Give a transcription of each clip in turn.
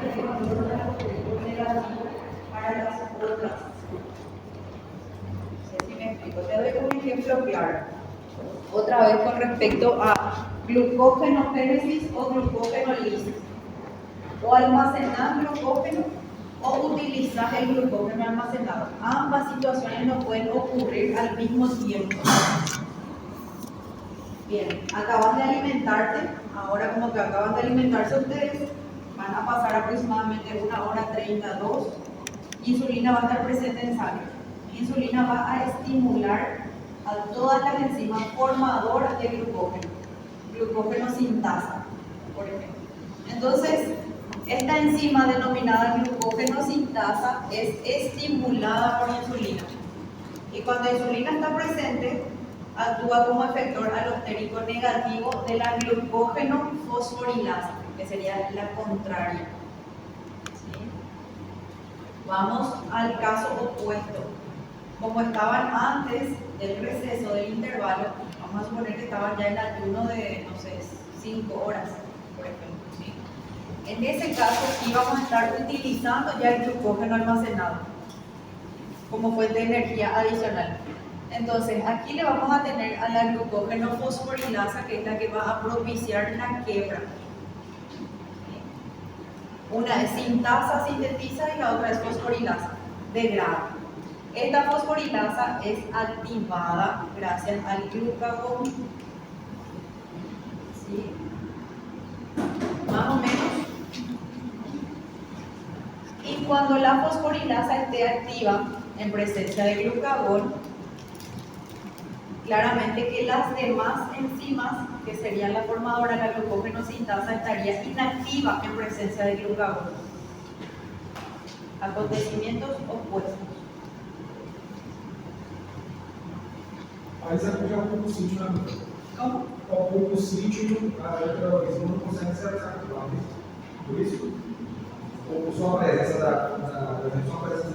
tener valor alostérico negativo para las otras. No sé si me explico. Te doy un ejemplo claro. Otra vez con respecto a glucógenogénesis o glucógenolisis. O almacenar glucógeno o utilizar el glucógeno almacenado. Ambas situaciones no pueden ocurrir al mismo tiempo. Bien, acabas de alimentarte, ahora como que acaban de alimentarse ustedes, van a pasar aproximadamente 1 hora 30, 2. Insulina va a estar presente en sangre. Insulina va a estimular a todas las enzimas formadoras de glucógeno sintasa, por ejemplo. Entonces, esta enzima denominada glucógeno sintasa es estimulada por insulina. Y cuando la insulina está presente, actúa como efector alostérico negativo de la glucógeno fosforilasa, que sería la contraria. ¿Sí? Vamos al caso opuesto. Como estaban antes del receso del intervalo, vamos a suponer que estaban ya en ayuno de, no sé, 5 horas, por ejemplo. ¿Sí? En ese caso, sí vamos a estar utilizando ya el glucógeno almacenado como fuente de energía adicional. Entonces, aquí le vamos a tener a la glucógeno fosforilasa, que es la que va a propiciar la quiebra. Una es sintasa, sintetiza, y la otra es fosforilasa, degrada. Esta fosforilasa es activada gracias al glucagón. ¿Sí? Más o menos. Y cuando la fosforilasa esté activa en presencia de glucagón, claramente que las demás enzimas, que serían la formadora de la glucógeno sintasa, estaría inactiva en presencia de glucagón. Acontecimientos opuestos. Aí você já o sítio na vida. Como? O sítio, a enzima não consegue ser ativada. Por isso? Ou só a presença da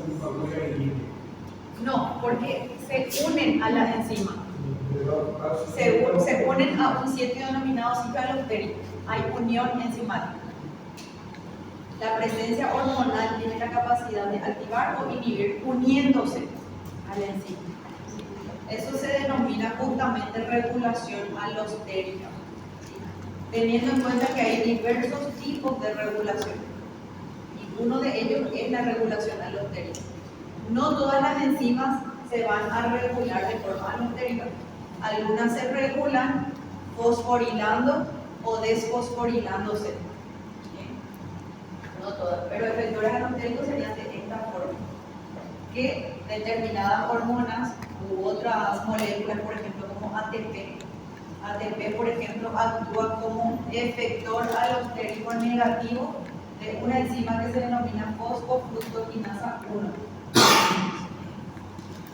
glucagón já é livre? No, porque se unen a la enzima. Se unen a un sitio denominado sitio alostérico. Hay unión enzimática. La presencia hormonal tiene la capacidad de activar o inhibir uniéndose a la enzima. Eso se denomina justamente regulación alostérica, ¿sí? Teniendo en cuenta que hay diversos tipos de regulación. Y uno de ellos es la regulación alostérica. No todas las enzimas se van a regular de forma alostérica. Algunas se regulan fosforilando o desfosforilándose. ¿Sí? No todas, pero efectores alostéricos serían de esta forma. Que determinadas hormonas u otras moléculas, por ejemplo, como ATP, por ejemplo, actúa como efector alostérico negativo de una enzima que se denomina fosfofructoquinasa 1.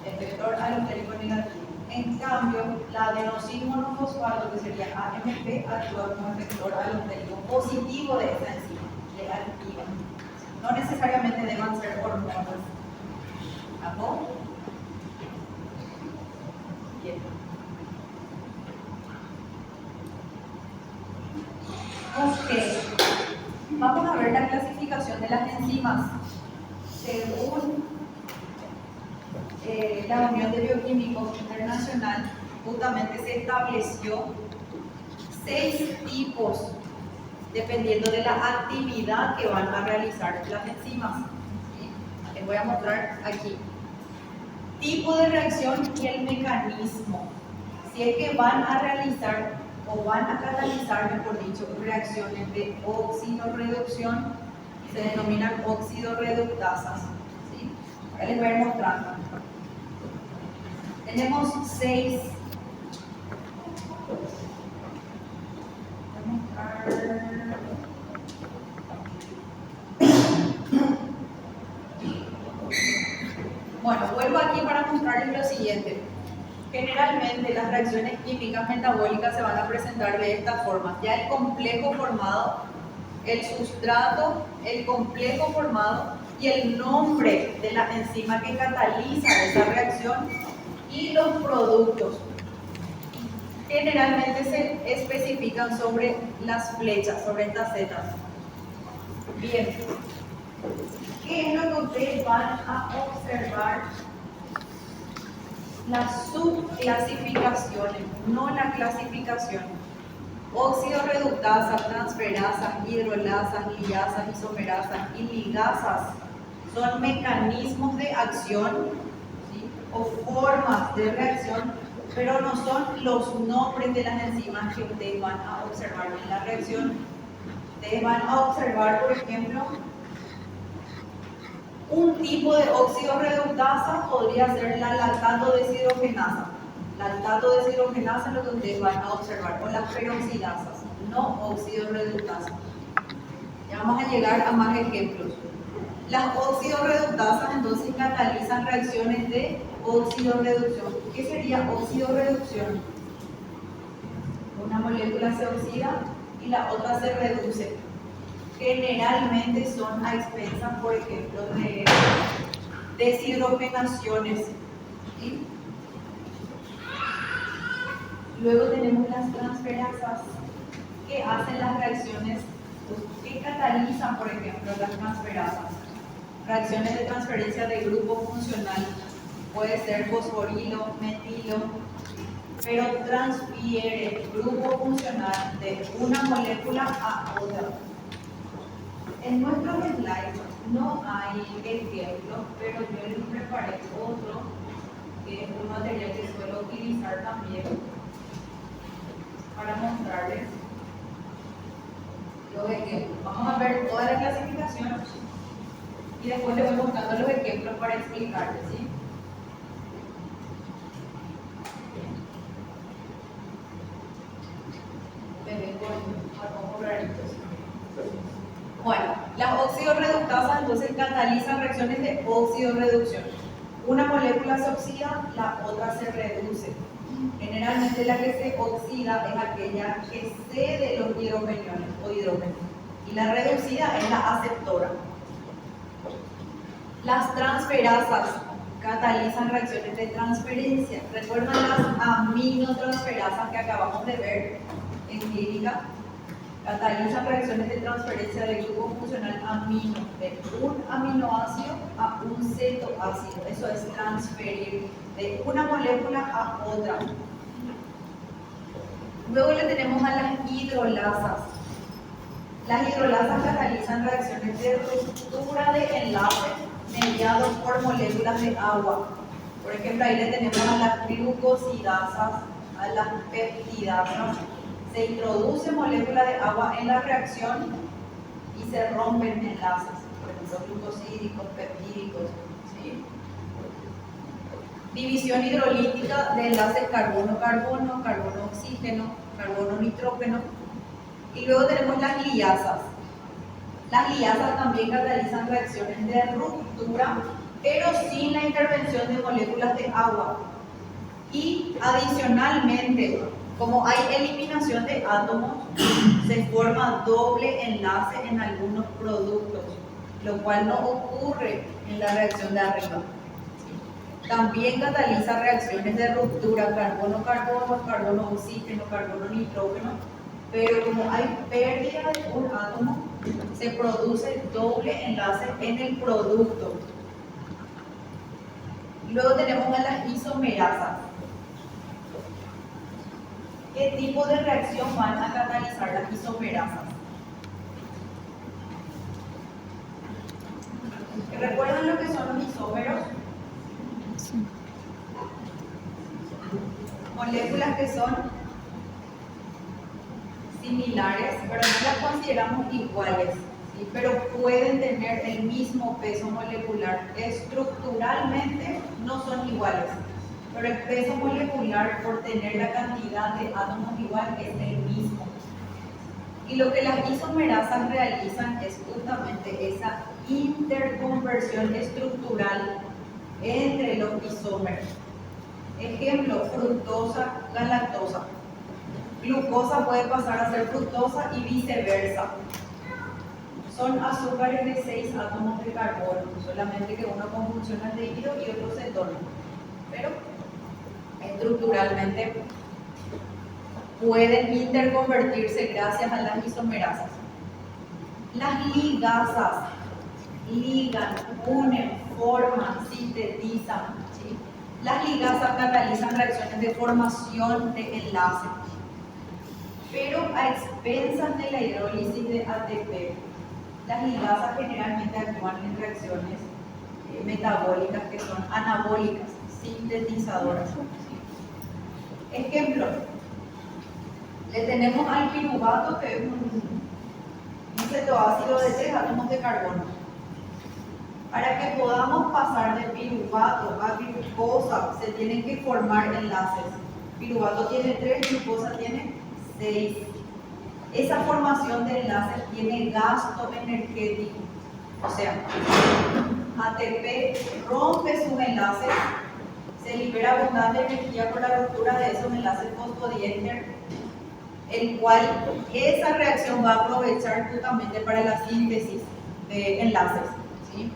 Efector alostérico negativo. En cambio, la adenosín-monofosfato, que sería AMP, actúa como efector alostérico positivo de esa enzima, de activa. No necesariamente deban ser hormonas. ¿Apo? Bien. Ok. Vamos a ver la clasificación de las enzimas. Según la Unión de Bioquímicos Internacional, justamente se estableció 6 tipos dependiendo de la actividad que van a realizar las enzimas. ¿Sí? Les voy a mostrar aquí. Tipo de reacción y el mecanismo. Si es que van a realizar o van a catalizar, mejor dicho, reacciones de oxidorreducción, se denominan oxidorreductasas. ¿Sí? Ahora les voy a ir mostrando. Tenemos 6. Bueno, vuelvo aquí para mostrarles lo siguiente. Generalmente las reacciones químicas metabólicas se van a presentar de esta forma. Ya el complejo formado, el sustrato, el complejo formado y el nombre de la enzima que cataliza esa reacción y los productos. Generalmente se especifican sobre las flechas, sobre estas setas. Bien, ¿qué es lo que ustedes van a observar? Las subclasificaciones, no la clasificación. Óxido reductasa, transferasa, hidrolasa, liasa, isomerasa y ligasas son mecanismos de acción, ¿sí?, o formas de reacción, pero no son los nombres de las enzimas que ustedes van a observar en la reacción. Ustedes van a observar, por ejemplo, un tipo de óxido reductasa podría ser la lactato deshidrogenasa. Lactato deshidrogenasa es lo que ustedes van a observar, o las peroxidasas, no óxido reductasa. Ya vamos a llegar a más ejemplos. Las oxidorreductasas entonces catalizan reacciones de oxidorreducción. ¿Qué sería oxidorreducción? Una molécula se oxida y la otra se reduce. Generalmente son a expensas, por ejemplo, de deshidrogenaciones, ¿sí? Luego tenemos las transferasas, que hacen las reacciones, que catalizan, por ejemplo, las transferasas. Reacciones de transferencia de grupo funcional, puede ser fosforilo, metilo, pero transfiere grupo funcional de una molécula a otra. En nuestros slides no hay ejemplos, pero yo les preparé otro, que es un material que suelo utilizar también para mostrarles los ejemplos. Vamos a ver toda la clasificación y después les voy mostrando los ejemplos para explicarles, ¿sí? Bueno, las oxidorreductasas entonces catalizan reacciones de oxidorreducción. Una molécula se oxida, la otra se reduce. Generalmente la que se oxida es aquella que cede los hidrogeniones o hidrógenos, y la reducida es la aceptora. Las transferasas catalizan reacciones de transferencia. ¿Recuerdan las aminotransferasas que acabamos de ver en clínica? Catalizan reacciones de transferencia del grupo funcional amino, de un aminoácido a un cetoácido. Eso es transferir de una molécula a otra. Luego le tenemos a las hidrolasas. Las hidrolasas catalizan reacciones de ruptura de enlaces mediados por moléculas de agua. Por ejemplo, ahí le tenemos a las glucosidasas, a las peptidasas. Se introduce molécula de agua en la reacción y se rompen enlaces, por ejemplo, glucosídicos, peptídicos, ¿sí? División hidrolítica de enlaces carbono-carbono, carbono-oxígeno, carbono-nitrógeno. Y luego tenemos las liasas. Las liasas también catalizan reacciones de ruptura, pero sin la intervención de moléculas de agua. Y adicionalmente, como hay eliminación de átomos, se forma doble enlace en algunos productos, lo cual no ocurre en la reacción de arriba. También cataliza reacciones de ruptura carbono-carbono, carbono-oxígeno, carbono-nitrógeno, pero como hay pérdida de un átomo, se produce doble enlace en el producto. Luego tenemos a las isomerasas. ¿Qué tipo de reacción van a catalizar las isomerasas? ¿Recuerdan lo que son los isómeros? Sí. Moléculas que son similares, pero no las consideramos iguales, ¿sí? Pero pueden tener el mismo peso molecular. Estructuralmente no son iguales, pero el peso molecular, por tener la cantidad de átomos igual, es el mismo. Y lo que las isomerasas realizan es justamente esa interconversión estructural entre los isómeros. Ejemplo, fructosa, galactosa. Glucosa puede pasar a ser fructosa y viceversa. Son azúcares de 6 átomos de carbono, solamente que uno conjunción aldehído y otro cetona. Pero estructuralmente pueden interconvertirse gracias a las isomerasas. Las ligasas ligan, unen, forman, sintetizan. ¿Sí? Las ligasas catalizan reacciones de formación de enlaces, pero a expensas de la hidrólisis de ATP. Las ligasas generalmente actúan en reacciones metabólicas que son anabólicas, sintetizadoras. ¿Sí? Ejemplo, le tenemos al piruvato, que es un cetoácido de 3 átomos de carbono. Para que podamos pasar de piruvato a glucosa, se tienen que formar enlaces. Piruvato tiene 3, glucosa tiene 6. Esa formación de enlaces tiene gasto energético. O sea, ATP rompe sus enlaces, se libera abundante energía por la ruptura de esos enlaces fosfodiéster, el cual esa reacción va a aprovechar justamente para la síntesis de enlaces. ¿Sí?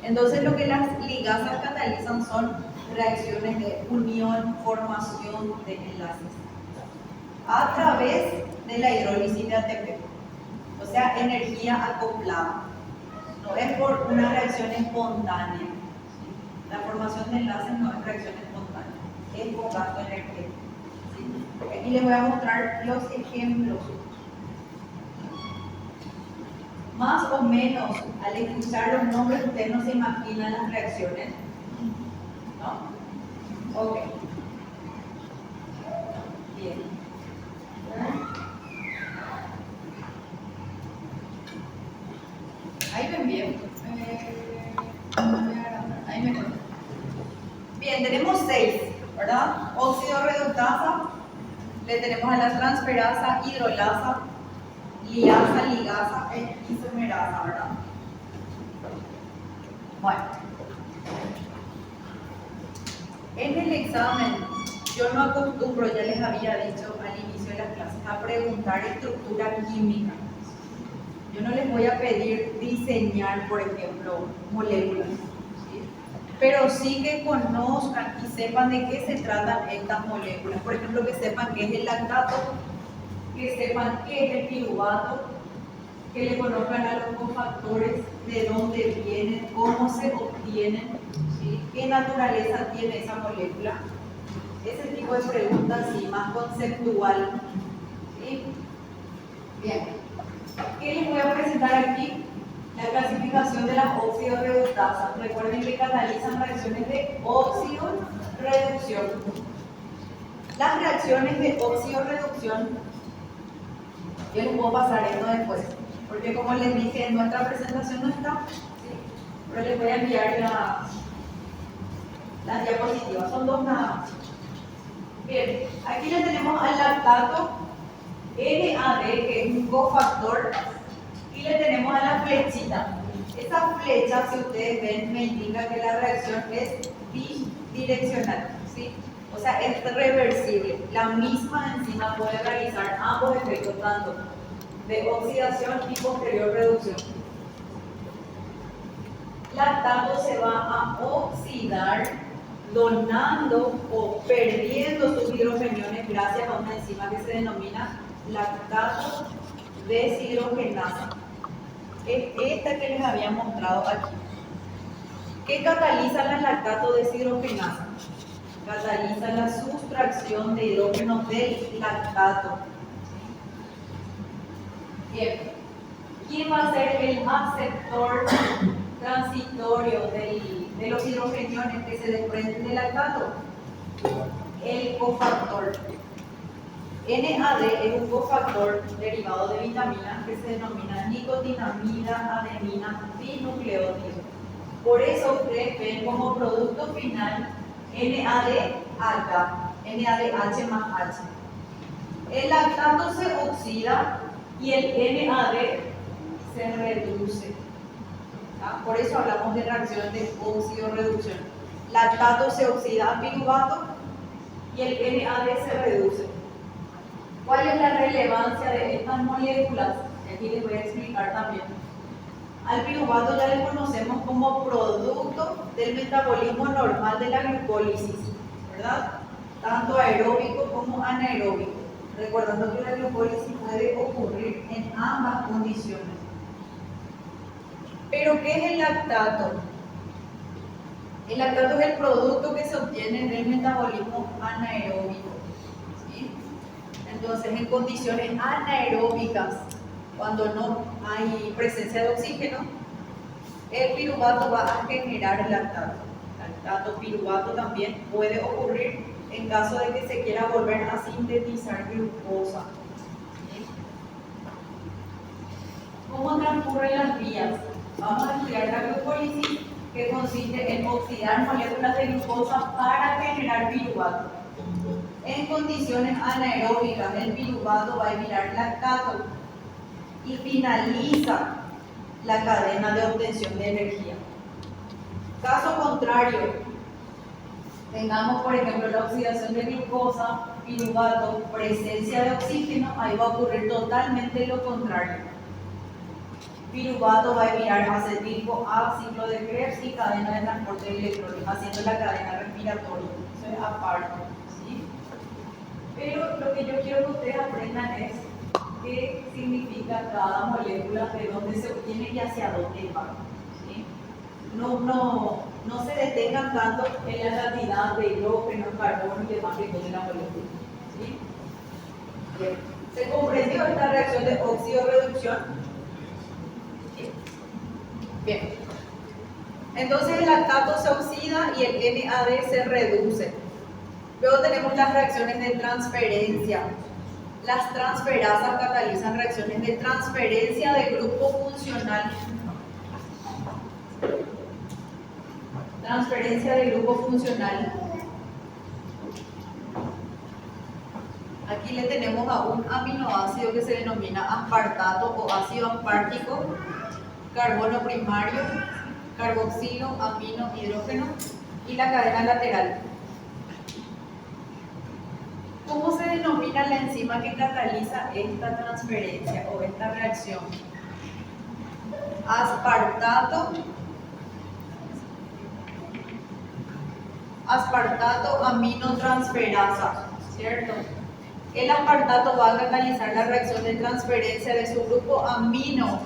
Entonces, lo que las ligasas catalizan son reacciones de unión, formación de enlaces a través de la hidrólisis de ATP, o sea, energía acoplada. No es por una reacción espontánea. ¿Sí? La formación de enlaces no es reacción espontánea, es con gasto energético. ¿Sí? Aquí les voy a mostrar los ejemplos. Más o menos, al escuchar los nombres, ustedes no se imaginan las reacciones, ¿no? Ok. Bien. Ahí ven bien. Ahí mejor. Bien, tenemos 6, ¿verdad? Óxido reductasa, le tenemos a la transferasa, hidrolasa, liasa, ligasa e isomerasa, ¿verdad? Bueno, en el examen yo no acostumbro, ya les había dicho al inicio de las clases, a preguntar estructura química. Yo no les voy a pedir diseñar, por ejemplo, moléculas, ¿sí? Pero sí que conozcan y sepan de qué se tratan estas moléculas. Por ejemplo, que sepan qué es el lactato, que sepan qué es el piruvato, que le conozcan a los cofactores, de dónde vienen, cómo se obtienen, ¿sí? Qué naturaleza tiene esa molécula. Ese tipo de preguntas, sí, más conceptual. ¿Sí? Bien. ¿Qué les voy a presentar aquí? La clasificación de las óxido-reductasas. Recuerden que catalizan reacciones de óxido-reducción. Las reacciones de óxido-reducción, yo les puedo pasar esto después, porque como les dije, en nuestra presentación no está, ¿sí? Pero les voy a enviar las diapositivas, son 2 nada más. Bien, aquí le tenemos al lactato NAD, que es un cofactor, y le tenemos a la flechita. Esa flecha, si ustedes ven, me indica que la reacción es bidireccional, ¿sí? O sea, es reversible. La misma enzima puede realizar ambos efectos, tanto de oxidación y posterior reducción. Lactato se va a oxidar donando o perdiendo sus hidrogeniones gracias a una enzima que se denomina lactato deshidrogenasa. Es esta que les había mostrado aquí. ¿Qué cataliza la lactato deshidrogenasa? Cataliza la sustracción de hidrógeno del lactato. Bien. ¿Quién va a ser el aceptor transitorio de los hidrogeniones que se desprenden del lactato? El cofactor. NAD es un cofactor derivado de vitaminas que se denomina nicotinamida adenina dinucleótido. Por eso ustedes ven como producto final NADH, NADH más H. El lactato se oxida y el NAD se reduce. ¿Ah? Por eso hablamos de reacción de óxido-reducción. Lactato se oxida a piruvato y el NAD se reduce. ¿Cuál es la relevancia de estas moléculas? Aquí les voy a explicar también. Al piruvato ya le conocemos como producto del metabolismo normal de la glucólisis, ¿verdad? Tanto aeróbico como anaeróbico. Recordando que la glucólisis puede ocurrir en ambas condiciones. ¿Pero qué es el lactato? El lactato es el producto que se obtiene del metabolismo anaeróbico, ¿sí? Entonces, en condiciones anaeróbicas, cuando no hay presencia de oxígeno, el piruvato va a generar el lactato. Lactato, piruvato también puede ocurrir en caso de que se quiera volver a sintetizar glucosa. ¿Sí? ¿Cómo transcurren las vías? Vamos a estudiar la glucólisis, que consiste en oxidar moléculas de glucosa para generar piruvato. En condiciones anaeróbicas, el piruvato va a emitir lactato y finaliza la cadena de obtención de energía. Caso contrario, tengamos por ejemplo la oxidación de glucosa, piruvato, presencia de oxígeno, ahí va a ocurrir totalmente lo contrario. Piruvato va a enviar acetil-CoA, ciclo de Krebs y cadena de transporte de electrones, haciendo la cadena respiratoria. Eso es aparte, ¿sí? Pero lo que yo quiero que ustedes aprendan es qué significa cada molécula, de dónde se obtiene y hacia dónde va. ¿Sí? No se detengan tanto en la cantidad de hidrógeno, carbono y demás que tiene la molécula. ¿Sí? Bien. ¿Se comprendió esta reacción de óxido-reducción? Bien, entonces el lactato se oxida y el NAD se reduce. Luego tenemos las reacciones de transferencia. Las transferasas catalizan reacciones de transferencia de grupo funcional. Transferencia de grupo funcional. Aquí le tenemos a un aminoácido que se denomina aspartato o ácido aspartico. Carbono primario, carboxilo, amino, hidrógeno y la cadena lateral. ¿Cómo se denomina la enzima que cataliza esta transferencia o esta reacción? Aspartato aminotransferasa, ¿cierto? El aspartato va a catalizar la reacción de transferencia de su grupo amino,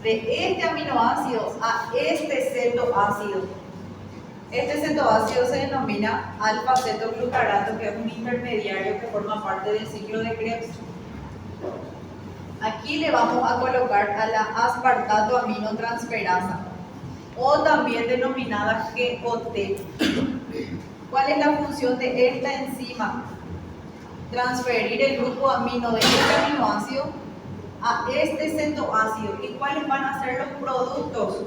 de este aminoácido a este cetoácido. Este cetoácido se denomina alfa-cetoglutarato, que es un intermediario que forma parte del ciclo de Krebs. Aquí le vamos a colocar a la aspartato aminotransferasa, o también denominada GOT. ¿Cuál es la función de esta enzima? Transferir el grupo amino de este aminoácido a este cetoácido. ¿Y cuáles van a ser los productos?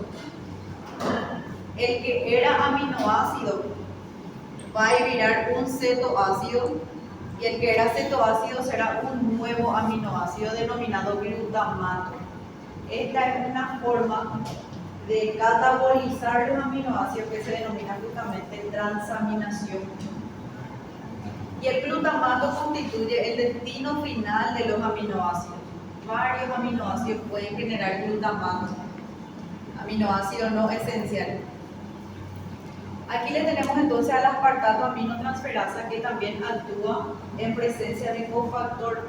El que era aminoácido va a virar un cetoácido y el que era cetoácido será un nuevo aminoácido denominado glutamato. Esta es una forma de catabolizar los aminoácidos que se denomina justamente transaminación. Y el glutamato constituye el destino final de los aminoácidos. Varios aminoácidos pueden generar glutamato, aminoácido no esencial. Aquí le tenemos entonces al aspartato aminotransferasa, que también actúa en presencia de cofactor.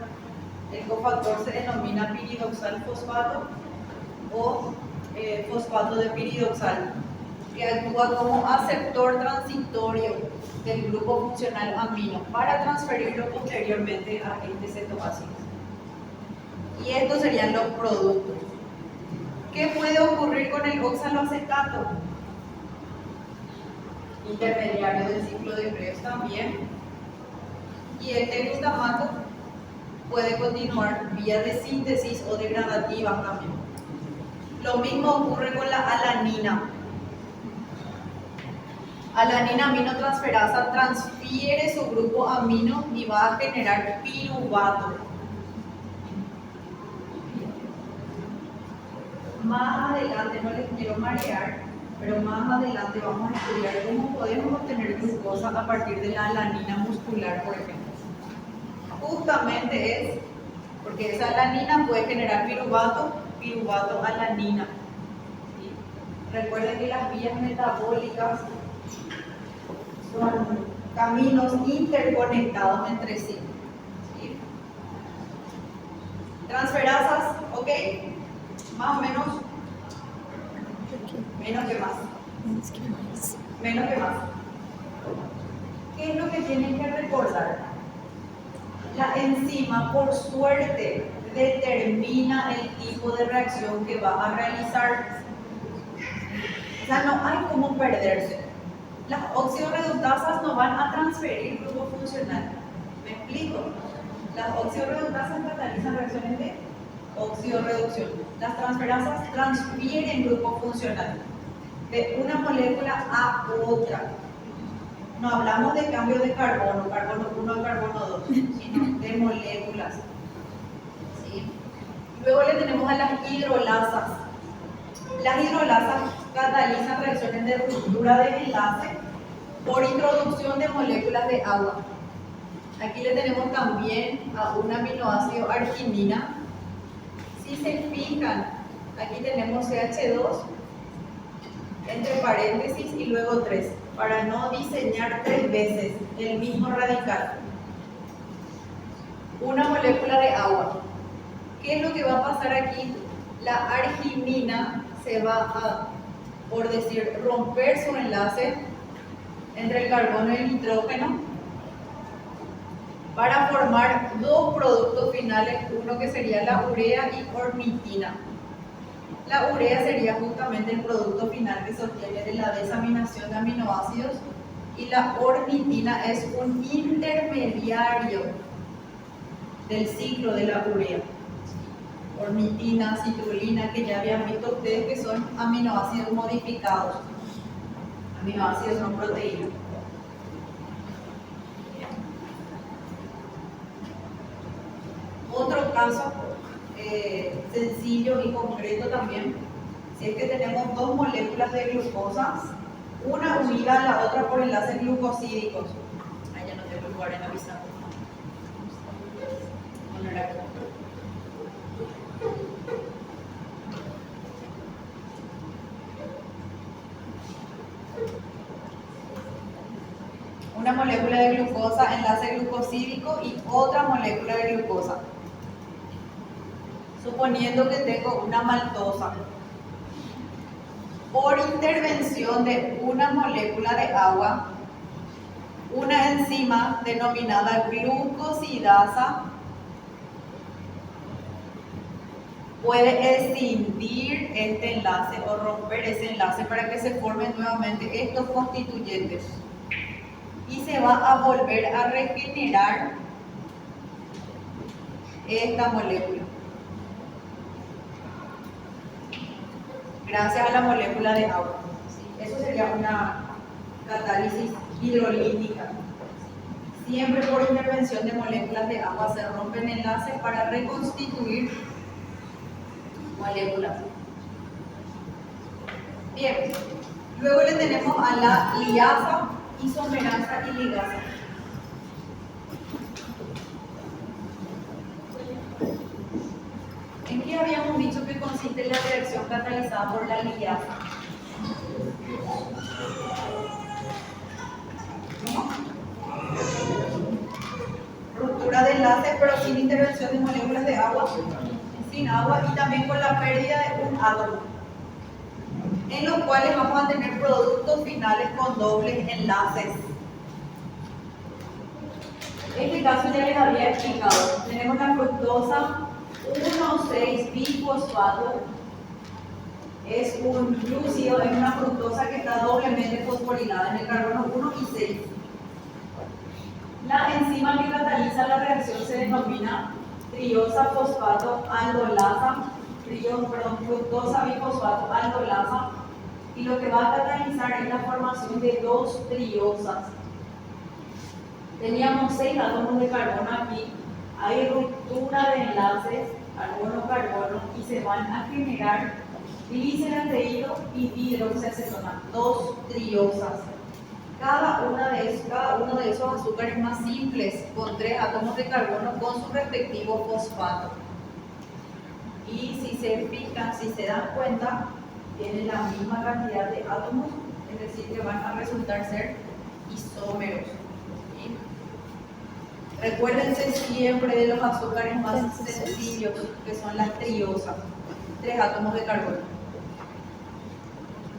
El cofactor se denomina piridoxal fosfato o fosfato de piridoxal, que actúa como aceptor transitorio del grupo funcional amino para transferirlo posteriormente a este cetoácido. Y estos serían los productos. ¿Qué puede ocurrir con el oxaloacetato? Intermediario del ciclo de Krebs también. Y este glutamato puede continuar vía de síntesis o degradativa también. Lo mismo ocurre con la alanina. Alanina aminotransferasa transfiere su grupo amino y va a generar piruvato. Más adelante, no les quiero marear, pero más adelante vamos a estudiar cómo podemos obtener glucosa a partir de la alanina muscular, por ejemplo. Justamente es porque esa alanina puede generar piruvato alanina. ¿Sí? Recuerden que las vías metabólicas son caminos interconectados entre sí. ¿Sí? Transferasas, ok, más o menos, menos que más. Menos que más. ¿Qué es lo que tienen que recordar? La enzima, por suerte, determina el tipo de reacción que va a realizar. O sea, no hay cómo perderse. Las oxidorreductasas no van a transferir grupo funcional. ¿Me explico? Las oxidorreductasas catalizan reacciones de oxidorreducción. Las transferasas transfieren grupo funcional de una molécula a otra. No hablamos de cambio de carbono, carbono 1 a carbono 2, sino de moléculas. ¿Sí? Luego le tenemos a las hidrolasas. Las hidrolasas catalizan reacciones de ruptura de enlace por introducción de moléculas de agua. Aquí le tenemos también a un aminoácido arginina. Si se fijan, aquí tenemos CH2 entre paréntesis y luego 3, para no diseñar 3 veces el mismo radical. Una molécula de agua. ¿Qué es lo que va a pasar aquí? La arginina se va a, por decir, romper su enlace entre el carbono y el nitrógeno para formar dos productos finales, uno que sería la urea y ornitina. La urea sería justamente el producto final que se obtiene de la desaminación de aminoácidos y la ornitina es un intermediario del ciclo de la urea. Ornitina, citrulina, que ya habían visto ustedes que son aminoácidos modificados, aminoácidos no proteínas. Otro caso sencillo y concreto también, si es que tenemos dos moléculas de glucosa, una unida a la otra por enlaces glucosídicos. Ahí ya no tengo lugar en la pizarra. Poner aquí. Una molécula de glucosa, enlace glucosídico y otra molécula de glucosa. Suponiendo que tengo una maltosa, por intervención de una molécula de agua, una enzima denominada glucosidasa puede escindir este enlace o romper ese enlace para que se formen nuevamente estos constituyentes y se va a volver a regenerar esta molécula gracias a la molécula de agua. Eso sería una catálisis hidrolítica. Siempre por intervención de moléculas de agua se rompen enlaces para reconstituir moléculas. Bien, luego le tenemos a la liasa, isomerasa y ligasa. ¿En qué habíamos dicho que consiste la reacción catalizada por la liasa? Ruptura de enlaces, pero sin intervención de moléculas de agua, sin agua y también con la pérdida de un átomo, en los cuales vamos a tener productos finales con dobles enlaces. Este caso ya les había explicado. Tenemos la fructosa 1,6-bifosfato. Es un glúcido, es una fructosa que está doblemente fosforilada en el carbono 1 y 6. La enzima que cataliza la reacción se denomina triosa fosfato aldolasa, fructosa bifosfato aldolasa, y lo que va a catalizar es la formación de dos triosas. Teníamos 6 átomos de carbono aquí, hay ruptura de enlaces carbono-carbono y se van a generar gliceraldehído y dihidroxiacetona, dos triosas. Cada uno de esos azúcares más simples con 3 átomos de carbono con su respectivo fosfato. Y si se fijan, si se dan cuenta, tienen la misma cantidad de átomos, es decir, que van a resultar ser isómeros. ¿Sí? Recuérdense siempre de los azúcares más sencillos, que son las triosas, 3 átomos de carbono.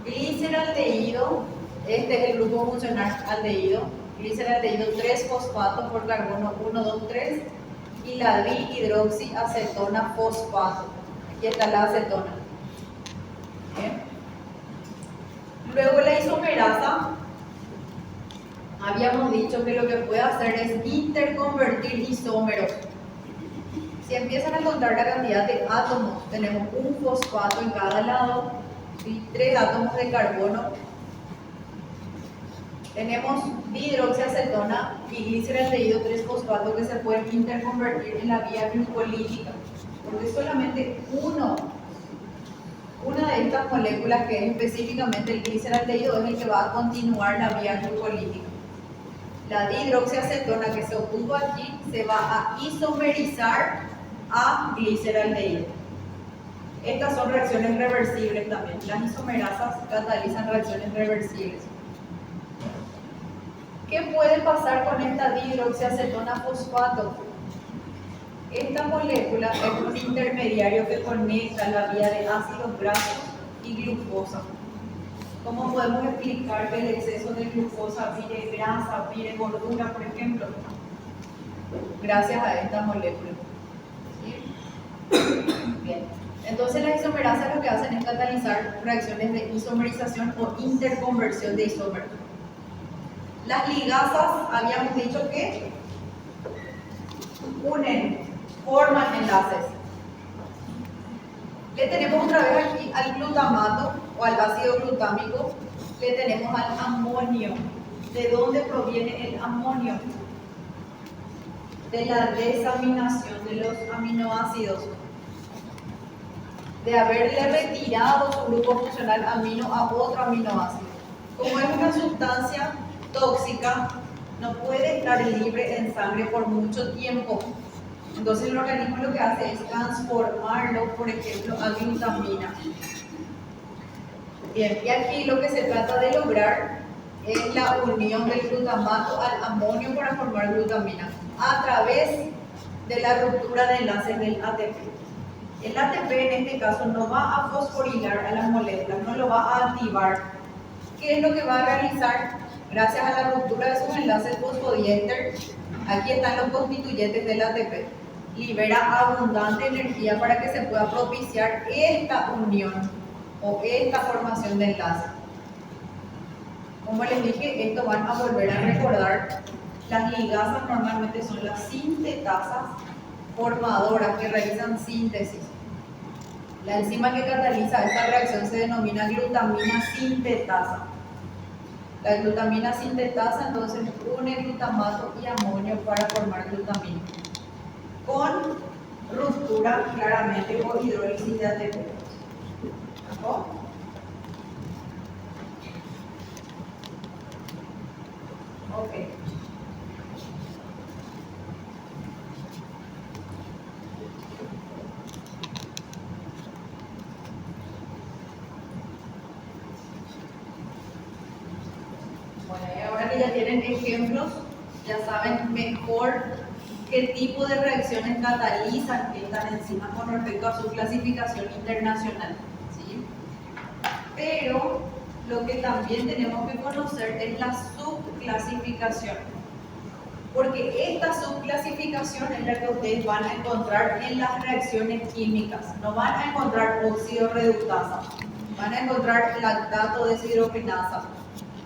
Gliceraldehído, este es el grupo funcional aldehído. Gliceraldehído, 3 fosfato por carbono 1, 2, 3 y la dihidroxiacetona fosfato. Aquí está la acetona. ¿Bien? Luego la isomerasa, habíamos dicho que lo que puede hacer es interconvertir isómeros. Si empiezan a contar la cantidad de átomos, tenemos un fosfato en cada lado, ¿sí? 3 átomos de carbono. Tenemos dihidroxiacetona y gliceraldehído, 3 fosfatos que se pueden interconvertir en la vía glucolítica, porque solamente una de estas moléculas, que es específicamente el gliceraldehído, es el que va a continuar la vía glucolítica. La dihidroxiacetona que se obtuvo aquí se va a isomerizar a gliceraldehído. Estas son reacciones reversibles también. Las isomerasas catalizan reacciones reversibles. ¿Qué puede pasar con esta dihidroxiacetona fosfato? Esta molécula es un intermediario que conecta la vía de ácidos grasos y glucosa. ¿Cómo podemos explicar que el exceso de glucosa vire grasa, vire gordura, por ejemplo? Gracias a esta molécula. ¿Sí? Bien. Entonces las isomerasas lo que hacen es catalizar reacciones de isomerización o interconversión de isómeros. Las ligasas, habíamos dicho que forman enlaces. Le tenemos otra vez aquí al glutamato o al ácido glutámico, le tenemos al amonio. ¿De dónde proviene el amonio? De la desaminación de los aminoácidos, de haberle retirado su grupo funcional amino a otro aminoácido. Como es una sustancia tóxica, no puede estar libre en sangre por mucho tiempo. Entonces el organismo lo que hace es transformarlo, por ejemplo, a glutamina. Bien, y aquí lo que se trata de lograr es la unión del glutamato al amonio para formar glutamina a través de la ruptura de enlaces del ATP. El ATP en este caso no va a fosforilar a las moléculas, no lo va a activar. ¿Qué es lo que va a realizar? Gracias a la ruptura de sus enlaces fosfodiéster, aquí están los constituyentes del ATP. Libera abundante energía para que se pueda propiciar esta unión o esta formación de enlace. Como les dije, esto van a volver a recordar. Las ligasas normalmente son las sintetasas formadoras que realizan síntesis. La enzima que cataliza esta reacción se denomina glutamina sintetasa. La glutamina sintetasa entonces une glutamato y amonio para formar glutamina, con ruptura claramente o hidrólisis de ATP. ¿No? Ok. Bueno, y ahora que ya tienen ejemplos, ya saben mejor qué tipo de reacciones catalizan estas enzimas con respecto a su clasificación internacional, ¿sí? Pero lo que también tenemos que conocer es la subclasificación, porque esta subclasificación es la que ustedes van a encontrar en las reacciones químicas. No van a encontrar óxido reductasa, van a encontrar lactato deshidrogenasa,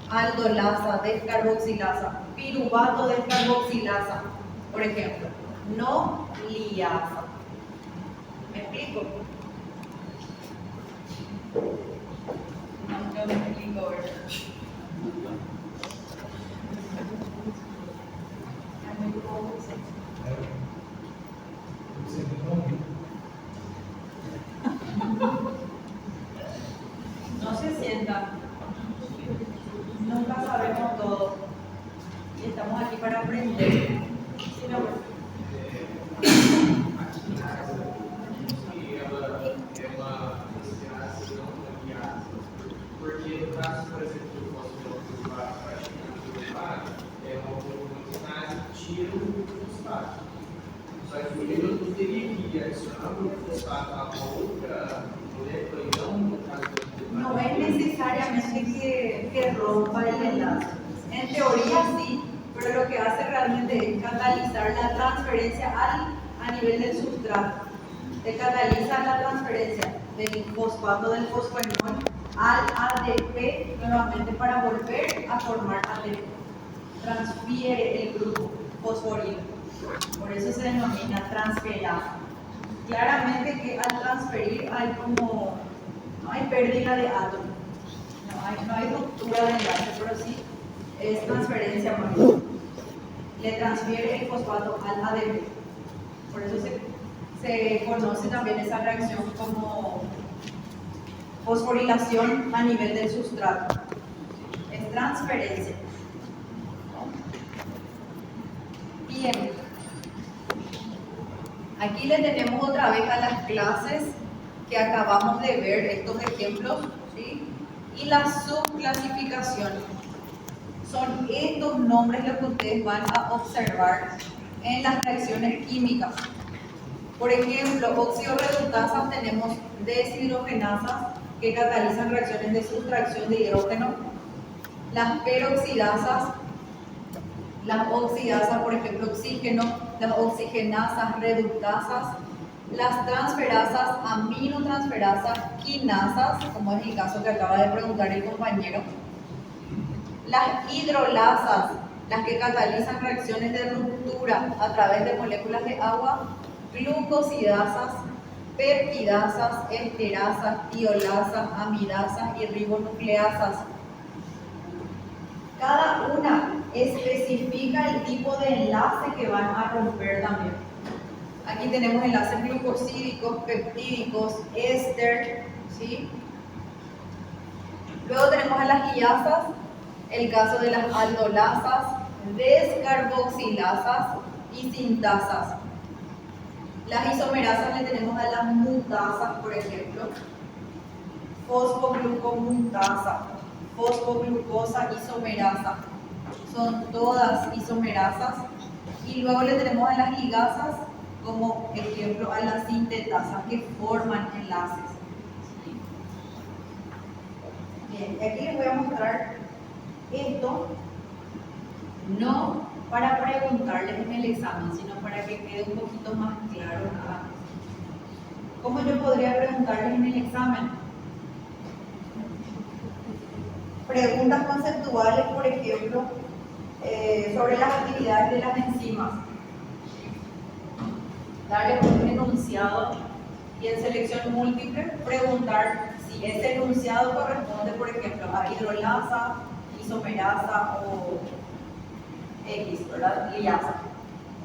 aldolasa, descarboxilasa, piruvato descarboxilasa, por ejemplo, no liasa. ¿Me explico? No me explico, ¿verdad? No se sientan. Nunca sabemos todo. Y estamos aquí para aprender. ¿Sí, no? Porque no caso, por exemplo, eu posso para a China, é uma oportunidade, tiro o fosfato. que rompa el enlace. En teoría sí, pero lo que hace realmente es catalizar la transferencia a nivel del sustrato. Se cataliza la transferencia del fosfato del fosfenol al ADP nuevamente para volver a formar ATP. Transfiere el grupo fosforilo. Por eso se denomina transferasa. Claramente que al transferir no hay pérdida de átomos, no hay ruptura de enlace, pero sí es transferencia molecular. Le transfiere el fosfato al ADP. Por eso se conoce también esa reacción como fosforilación a nivel del sustrato. Es transferencia. Bien. Aquí le tenemos otra vez a las clases que acabamos de ver, estos ejemplos, ¿sí? Y la subclasificación. Son estos nombres los que ustedes van a observar en las reacciones químicas. Por ejemplo, oxidorreductasas tenemos deshidrogenasas que catalizan reacciones de sustracción de hidrógeno. Las peroxidasas, las oxidasas, por ejemplo, oxígeno, las oxigenasas reductasas, las transferasas, aminotransferasas, quinasas, como es el caso que acaba de preguntar el compañero. Las hidrolasas, las que catalizan reacciones de ruptura a través de moléculas de agua, glucosidasas, peptidasas, esterasas, tiolasas, amidasas y ribonucleasas. Cada una especifica el tipo de enlace que van a romper también. Aquí tenemos enlaces glucosídicos, peptídicos, éster, ¿sí? Luego tenemos a las guiasas, el caso de las aldolasas, descarboxilasas y sintasas. Las isomerasas le tenemos a las mutasas, por ejemplo, fosfoglucomutasa, fosfoglucosa isomerasa. Son todas isomerasas. Y luego le tenemos a las ligasas, como ejemplo a las sintetasas que forman enlaces. Bien, aquí les voy a mostrar esto, no para preguntarles en el examen, sino para que quede un poquito más claro. ¿Cómo yo podría preguntarles en el examen? Preguntas conceptuales, por ejemplo, sobre las actividades de las enzimas. Darles un enunciado y en selección múltiple preguntar si ese enunciado corresponde, por ejemplo, a hidrolasa, isomerasa o X, ¿verdad? Liasa.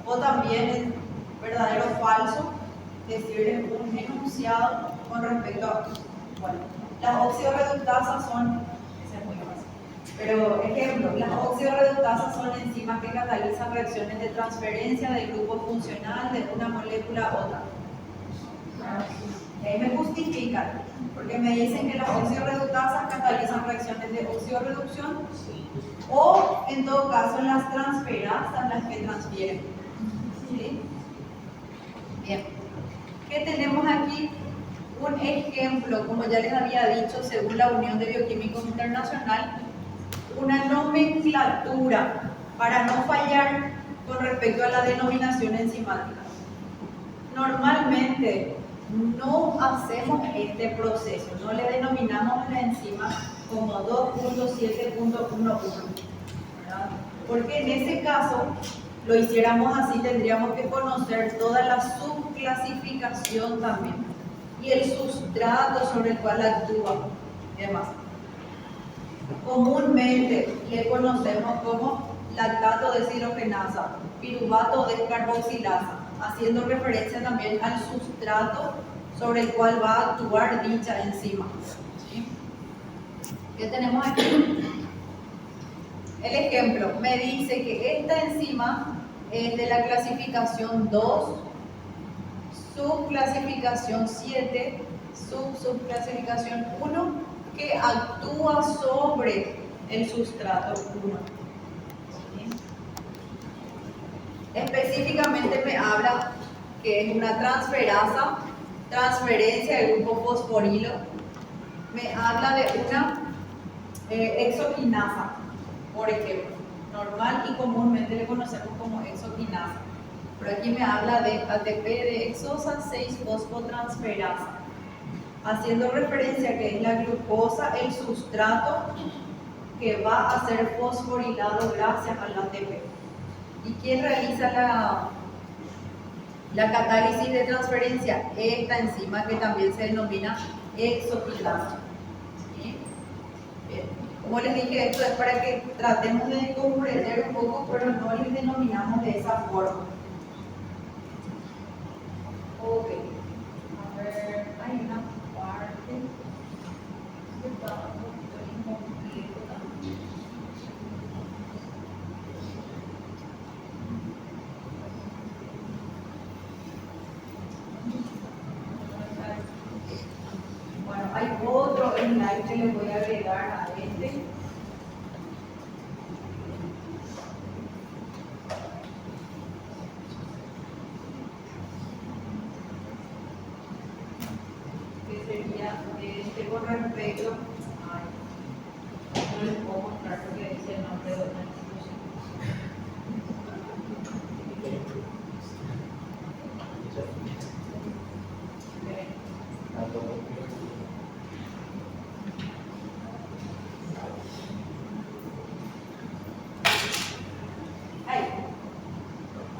O también es verdadero o falso decirles un enunciado con respecto a, bueno, las oxidorreductasas son, ese es muy fácil, pero ejemplo, las oxidorreductasas son enzimas que catalizan reacciones de transferencia del grupo funcional de una molécula a otra. Ahí me justifican, porque me dicen que las oxidorreductasas catalizan reacciones de oxidorreducción o, en todo caso, las transferasas las que transfieren. ¿Sí? Bien. ¿Qué tenemos aquí? Un ejemplo, como ya les había dicho, según la Unión de Bioquímicos Internacional, una nomenclatura para no fallar con respecto a la denominación enzimática. Normalmente no hacemos este proceso, no le denominamos la enzima como 2.7.11, porque en ese caso lo hiciéramos así, tendríamos que conocer toda la subclasificación también y el sustrato sobre el cual actúa y demás. Comúnmente le conocemos como lactato deshidrogenasa, piruvato descarboxilasa, haciendo referencia también al sustrato sobre el cual va a actuar dicha enzima. ¿Sí? ¿Qué tenemos aquí? El ejemplo me dice que esta enzima es de la clasificación 2, subclasificación 7, subclasificación 1, que actúa sobre el sustrato 1. ¿Sí? Específicamente me habla que es una transferasa, transferencia del grupo fosforilo. Me habla de una exoquinasa, por ejemplo. Normal y comúnmente le conocemos como exoquinasa. Pero aquí me habla de ATP de exosa 6-fosfotransferasa, haciendo referencia a que es la glucosa, el sustrato que va a ser fosforilado gracias al ATP. ¿Y quién realiza la catálisis de transferencia? Esta enzima que también se denomina exoquinasa. ¿Sí? Bien. Como les dije, esto es para que tratemos de comprender un poco, pero no les denominamos de esa forma. Ok. A ver, hay una parte que está un poquito incompleta. Bueno, hay otro slide que les voy a agregar a este. Que sería con respecto. Ay, no les puedo mostrar porque dice el nombre de una institución. Ahí,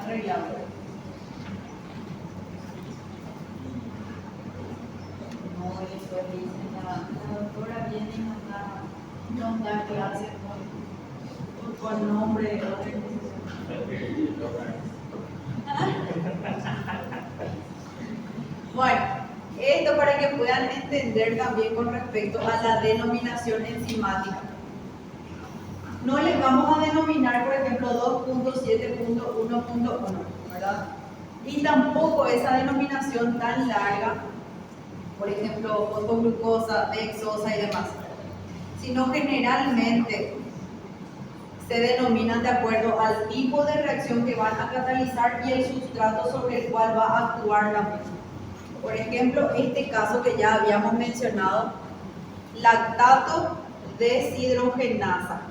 arreglado. No, eso dice la doctora viene y nos da clases con nombre de la organización. Bueno, esto para que puedan entender también con respecto a la denominación enzimática. No les vamos a denominar, por ejemplo, 2.7.1.1, ¿verdad? Y tampoco esa denominación tan larga, por ejemplo, fosfoglucosa, dexosa y demás, sino generalmente se denominan de acuerdo al tipo de reacción que van a catalizar y el sustrato sobre el cual va a actuar la misma. Por ejemplo, este caso que ya habíamos mencionado, lactato deshidrogenasa.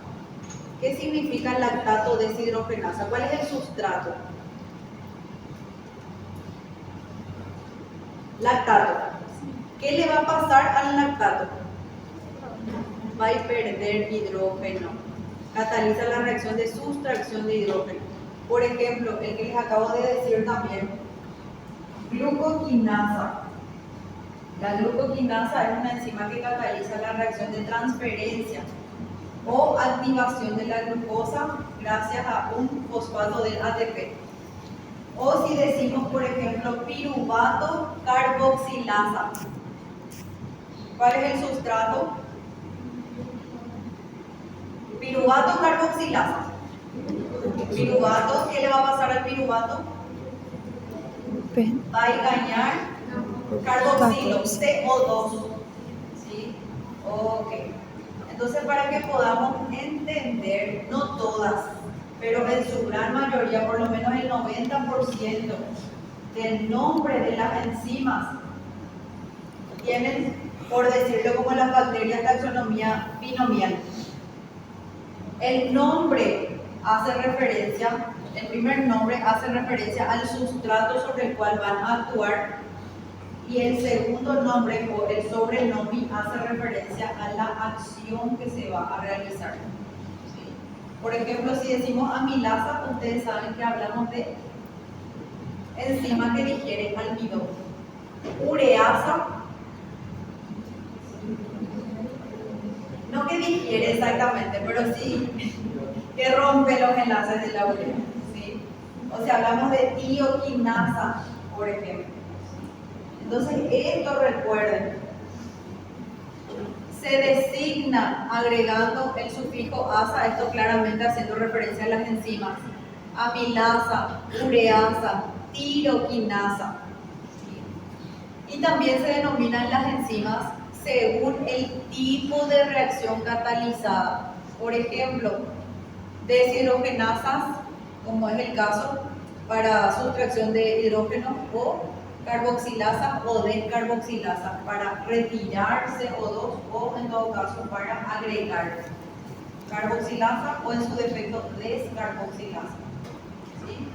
¿Qué significa lactato deshidrogenasa? ¿Cuál es el sustrato? Lactato. ¿Qué le va a pasar al lactato? Va a perder hidrógeno. Cataliza la reacción de sustracción de hidrógeno. Por ejemplo, el que les acabo de decir también, glucoquinasa. La glucoquinasa es una enzima que cataliza la reacción de transferencia o activación de la glucosa gracias a un fosfato del ATP. O si decimos, por ejemplo, piruvato carboxilasa. ¿Cuál es el sustrato? Piruvato carboxilasa. Piruvato, ¿qué le va a pasar al piruvato? Va a engañar carboxilo, CO2. ¿Sí? Ok. Entonces, para que podamos entender, no todas, pero en su gran mayoría, por lo menos el 90% del nombre de las enzimas tienen, por decirlo como las bacterias, taxonomía binomial. El nombre hace referencia, el primer nombre hace referencia al sustrato sobre el cual van a actuar, y el segundo nombre o el sobrenombre hace referencia a la acción que se va a realizar. ¿Sí? Por ejemplo, si decimos amilasa, ustedes saben que hablamos de enzimas que digieren almidón. Ureasa, no que digiere exactamente, pero sí que rompe los enlaces de la urea. ¿Sí? O sea, hablamos de tioquinasa, por ejemplo. Entonces, esto recuerden, se designa agregando el sufijo asa, esto claramente haciendo referencia a las enzimas, amilasa, ureasa, tiroquinasa. Y también se denominan las enzimas según el tipo de reacción catalizada. Por ejemplo, deshidrogenasas, como es el caso para sustracción de hidrógeno, o carboxilasa o descarboxilasa para retirar CO2 o en en todo caso para agregar carboxilasa o en su defecto descarboxilasa. ¿Sí?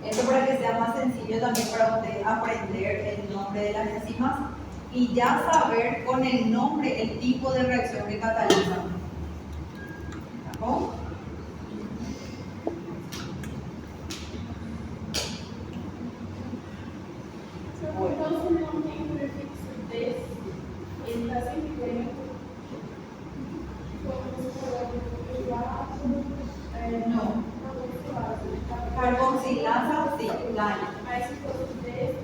Esto para que sea más sencillo también para ustedes aprender el nombre de las enzimas y ya saber con el nombre el tipo de reacción que catalizan. ¿No? Então, se não tem um prefixo desse, ele está sempre dentro, como você falou, No. Carboxilasa, sí, line. Mas se fosse desse,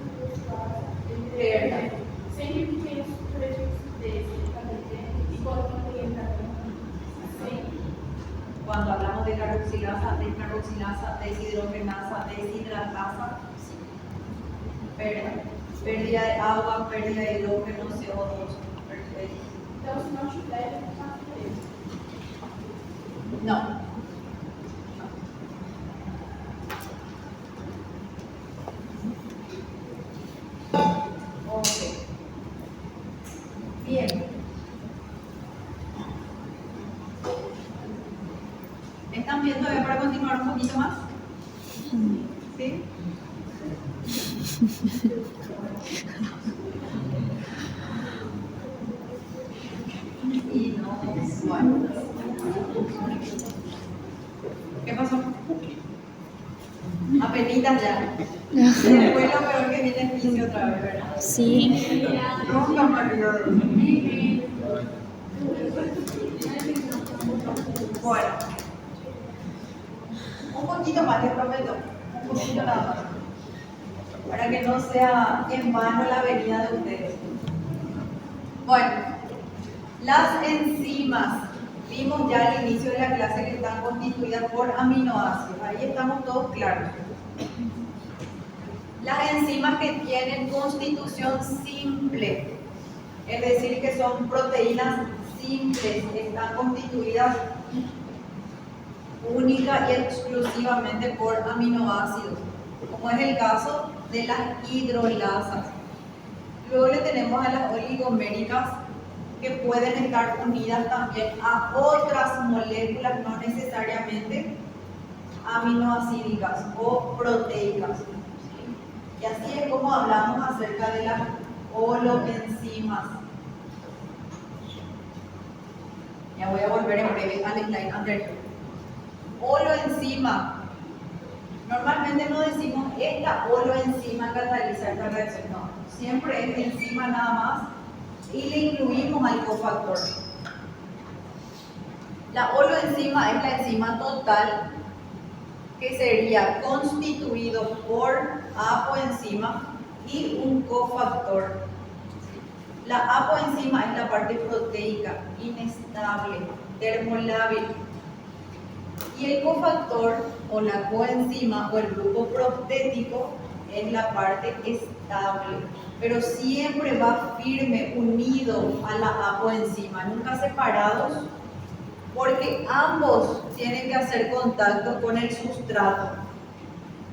ele Verdade. sempre que tem um prefixo desse, ele está dentro, e quando não tem, ele está dentro. Sempre. Cuando hablamos de carboxilasa, deshidrogenasa, deshidratasa, pérdida de agua, pérdida de hidrógeno, CO2. Então, se não tiver, ele está dentro. No. Ok. Bien. ¿Están viendo todavía para continuar un poquito más? ¿Sí? Y no, bueno. ¿Qué pasó? Apenitas ya. Después lo peor que viene el vicio otra vez, ¿verdad? Sí. Nunca me olvido de eso. Bueno. Un poquito más, les prometo. Un poquito nada más. Para que no sea en vano la venida de ustedes. Bueno, las enzimas. Vimos ya al inicio de la clase que están constituidas por aminoácidos. Ahí estamos todos claros. Las enzimas que tienen constitución simple, es decir, que son proteínas simples, están constituidas única y exclusivamente por aminoácidos, como es el caso de las hidrolasas. Luego le tenemos a las oligoméricas, que pueden estar unidas también a otras moléculas, no necesariamente aminoácidicas o proteicas. Y así es como hablamos acerca de las holoenzimas. Ya voy a volver en breve al slide anterior. Holoenzima. Normalmente no decimos esta holoenzima cataliza esta reacción, no. Siempre es enzima nada más y le incluimos al cofactor. La holoenzima es la enzima total que sería constituido por apoenzima y un cofactor. La apoenzima es la parte proteica, inestable, termolábil. Y el cofactor o la coenzima o el grupo protético es la parte estable, pero siempre va firme, unido a la apoenzima, nunca separados, porque ambos tienen que hacer contacto con el sustrato.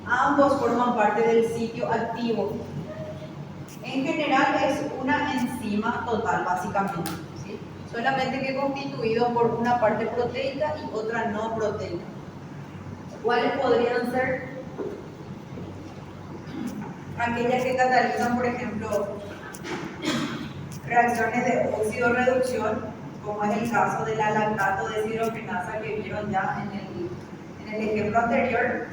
Ambos forman parte del sitio activo. En general es una enzima total, básicamente, ¿sí? Solamente que constituido por una parte proteica y otra no proteica. ¿Cuáles podrían ser? Aquellas que catalizan, por ejemplo, reacciones de óxido-reducción, como es el caso de la lactato deshidrogenasa que vieron ya en el ejemplo anterior,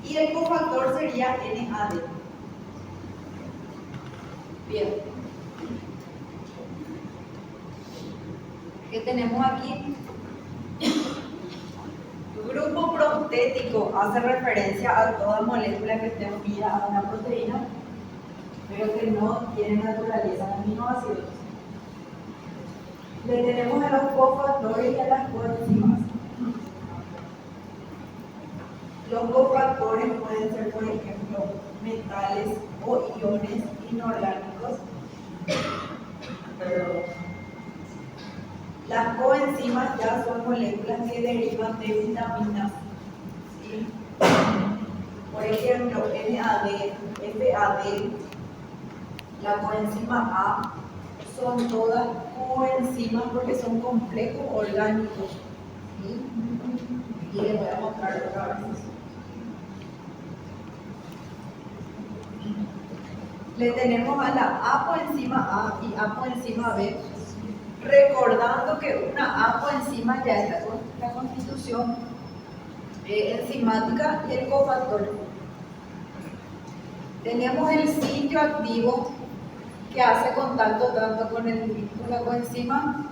y el cofactor sería NAD. Bien. ¿Qué tenemos aquí? Grupo protético hace referencia a toda molécula que esté unida a una proteína, pero que no tiene naturaleza de aminoácidos. Le tenemos a los cofactores y a las coenzimas. Los cofactores pueden ser, por ejemplo, metales o iones inorgánicos. Las coenzimas ya son moléculas que derivan de vitaminas. ¿Sí? Por ejemplo, NAD, FAD, la coenzima A, son todas coenzimas coenzimas porque son complejos orgánicos. ¿Sí? Y les voy a mostrar otra vez. Le tenemos a la apoenzima A y apoenzima B, recordando que una apoenzima ya es la constitución enzimática y el cofactor. Tenemos el sitio activo que hace contacto tanto con la coenzima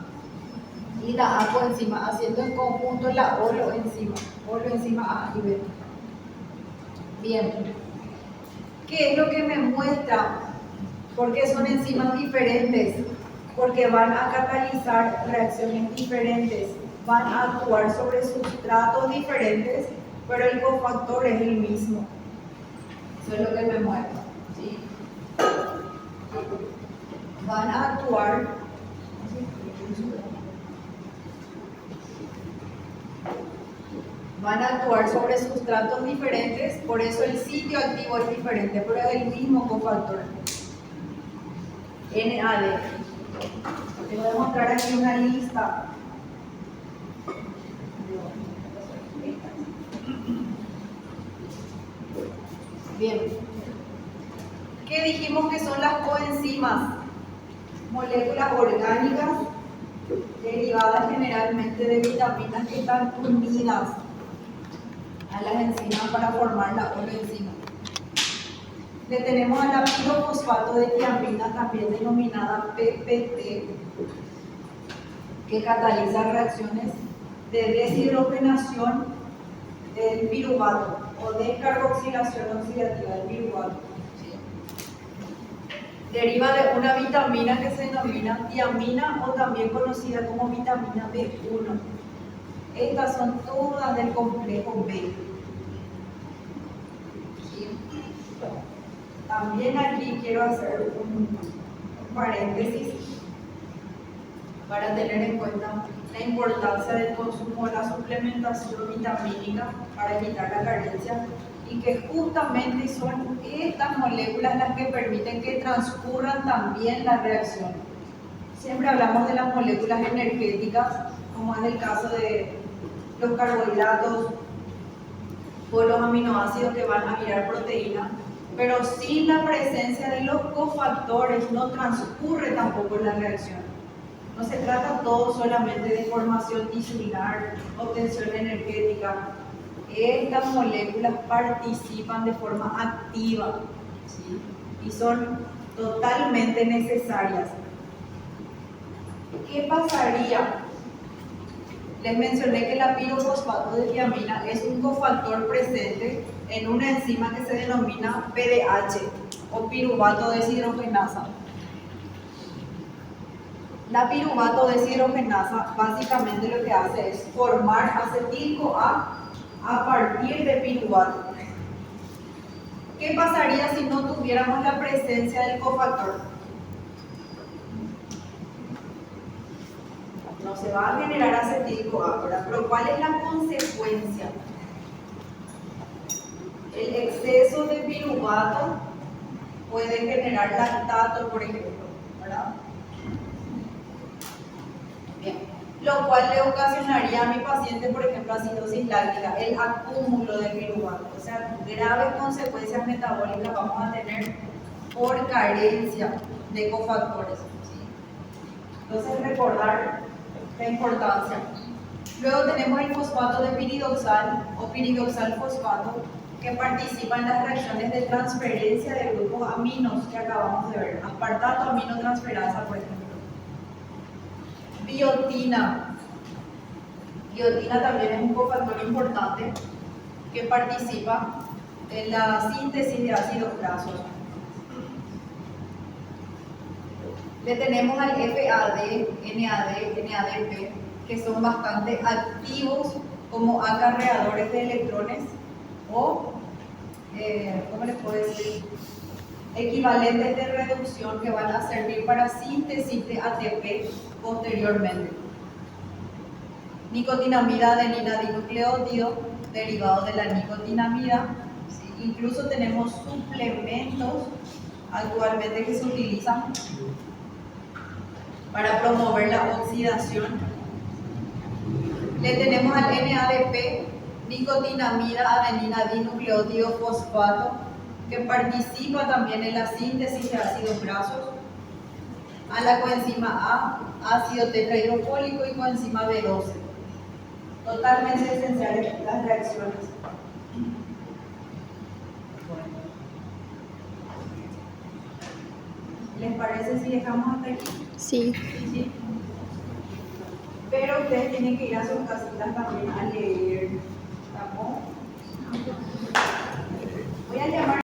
y la apoenzima, haciendo en conjunto la oloenzima A y B. Bien, ¿qué es lo que me muestra? Porque son enzimas diferentes, porque van a catalizar reacciones diferentes, van a actuar sobre sustratos diferentes, pero el cofactor es el mismo. Eso es lo que me muestra, ¿sí? Van a actuar sobre sustratos diferentes, por eso el sitio activo es diferente, pero es el mismo cofactor. NAD. Les voy a mostrar aquí una lista. Bien. ¿Qué dijimos que son las coenzimas? Moléculas orgánicas derivadas generalmente de vitaminas que están unidas a las enzimas para formar la oloenzima. Le tenemos a la pirofosfato de tiamina, también denominada PPT, que cataliza reacciones de deshidrogenación del piruvato o de carboxilación oxidativa del piruvato. Deriva de una vitamina que se denomina tiamina o también conocida como vitamina B1. Estas son todas del complejo B. También aquí quiero hacer un paréntesis para tener en cuenta la importancia del consumo de la suplementación vitamínica para evitar la carencia y que justamente son estas moléculas las que permiten que transcurran también la reacción. Siempre hablamos de las moléculas energéticas, como es el caso de los carbohidratos o los aminoácidos que van a virar proteína, pero sin la presencia de los cofactores no transcurre tampoco la reacción. No se trata todo solamente de formación tisular, obtención energética. Estas moléculas participan de forma activa, ¿sí? Y son totalmente necesarias. ¿Qué pasaría? Les mencioné que la pirofosfato de tiamina es un cofactor presente en una enzima que se denomina PDH o piruvato deshidrogenasa. La piruvato deshidrogenasa básicamente lo que hace es formar acetil-CoA a partir de piruvato. ¿Qué pasaría si no tuviéramos la presencia del cofactor? No se va a generar acetil-CoA, ¿verdad? Pero ¿cuál es la consecuencia? El exceso de piruvato puede generar lactato, por ejemplo, ¿verdad? Bien. Lo cual le ocasionaría a mi paciente, por ejemplo, acidosis láctica, el acúmulo de piruvato. O sea, graves consecuencias metabólicas vamos a tener por carencia de cofactores, ¿sí? Entonces, recordar la importancia. Luego tenemos el fosfato de piridoxal o piridoxal fosfato, que participa en las reacciones de transferencia de grupos aminos que acabamos de ver. Aspartato, aminotransferasa, por ejemplo. Biotina. Biotina también es un cofactor importante que participa en la síntesis de ácidos grasos. Le tenemos al FAD, NAD, NADP, que son bastante activos como acarreadores de electrones o, ¿cómo les puedo decir? Equivalentes de reducción que van a servir para síntesis de ATP posteriormente. Nicotinamida, adenina, dinucleótido, derivado de la nicotinamida. ¿Sí? Incluso tenemos suplementos actualmente que se utilizan para promover la oxidación. Le tenemos al NADP, nicotinamida, adenina, dinucleótido, fosfato, que participa también en la síntesis de ácidos grasos. A la coenzima A, ácido tetrahidrofólico y coenzima B12. Totalmente esenciales las reacciones. ¿Les parece si dejamos hasta aquí? Sí. Sí. Pero ustedes tienen que ir a sus casitas también a leer. ¿Estamos? Voy a llamar.